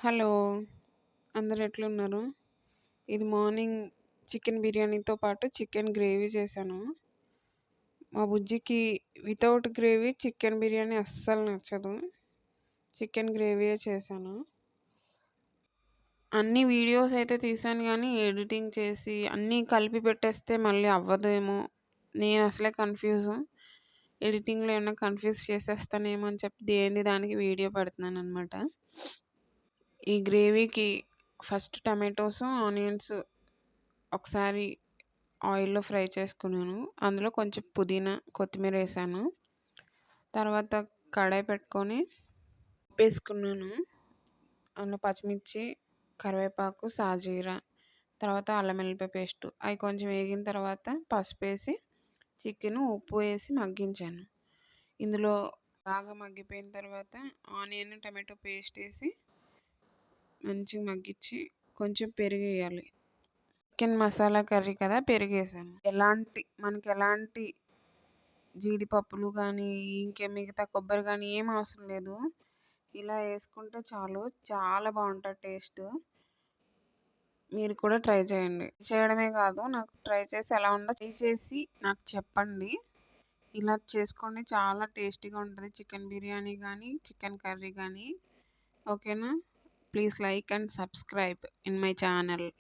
Hello! అందరూ ఎట్లున్నారు? ఇది మార్నింగ్ చికెన్ బిర్యానీతో పాటు చికెన్ గ్రేవీ చేశాను. మా బుజ్జికి వితౌట్ గ్రేవీ చికెన్ బిర్యానీ అస్సలు నచ్చదు. చికెన్ గ్రేవీయే చేశాను. అన్ని వీడియోస్ అయితే తీశాను గానీ, ఎడిటింగ్ చేసి అన్నీ కలిపి పెట్టేస్తే మళ్ళీ అవ్వదేమో! నేను అసలే కన్‌ఫ్యూజు. ఎడిటింగ్‌లో ఏమన్నా కన్‌ఫ్యూజ్ చేసేస్తానేమో అని చెప్పి దేనిది దానికి వీడియో పెడుతున్నాననమాట. ఈ గ్రేవీకి ఫస్ట్ టమాటోస్, ఆనియన్స్ ఒకసారి ఆయిల్‌లో ఫ్రై చేసుకున్నాను. అందులో కొంచెం పుదీనా, కొత్తిమీర ఏసాను. తర్వాత కడాయి పెట్టుకొని ఉప్పేసుకున్నాను. అందులో పచ్చిమిర్చి, కరివేపాకు, సాజీర, తర్వాత అల్లం వెల్లిపాయ పేస్టు అయి కొంచెం వేగిన తర్వాత పసుపేసి, చికెను, ఉప్పు వేసి మగ్గించాను. ఇందులో బాగా మగ్గిపోయిన తర్వాత ఆనియన్, టమాటో పేస్ట్ ఏసి మంచిగా మగ్గిచ్చి కొంచెం పెరుగేయాలి. చికెన్ మసాలా కర్రీ కదా! పెరుగేసాను. మనకెలాంటి జీడిపప్పులు గానీ, మిగతా కొబ్బరి గానీ ఏం అవసరం లేదు. ఇలా యేసుకుంటే చాలు. చాలా బావుంటది టేస్టు. మీరు కూడా ట్రై చేయండి. చేయడమే కాదు, నాకు ట్రై చేసి ఎలా ఉందో ట్రై చేసి నాకు చెప్పండి. ఇలా చేసుకోండి. చాలా టేస్టీగా ఉంటది. చికెన్ బిర్యానీ గానీ, చికెన్ కర్రీ గానీ. ఓకేనా? Please like and subscribe in my channel.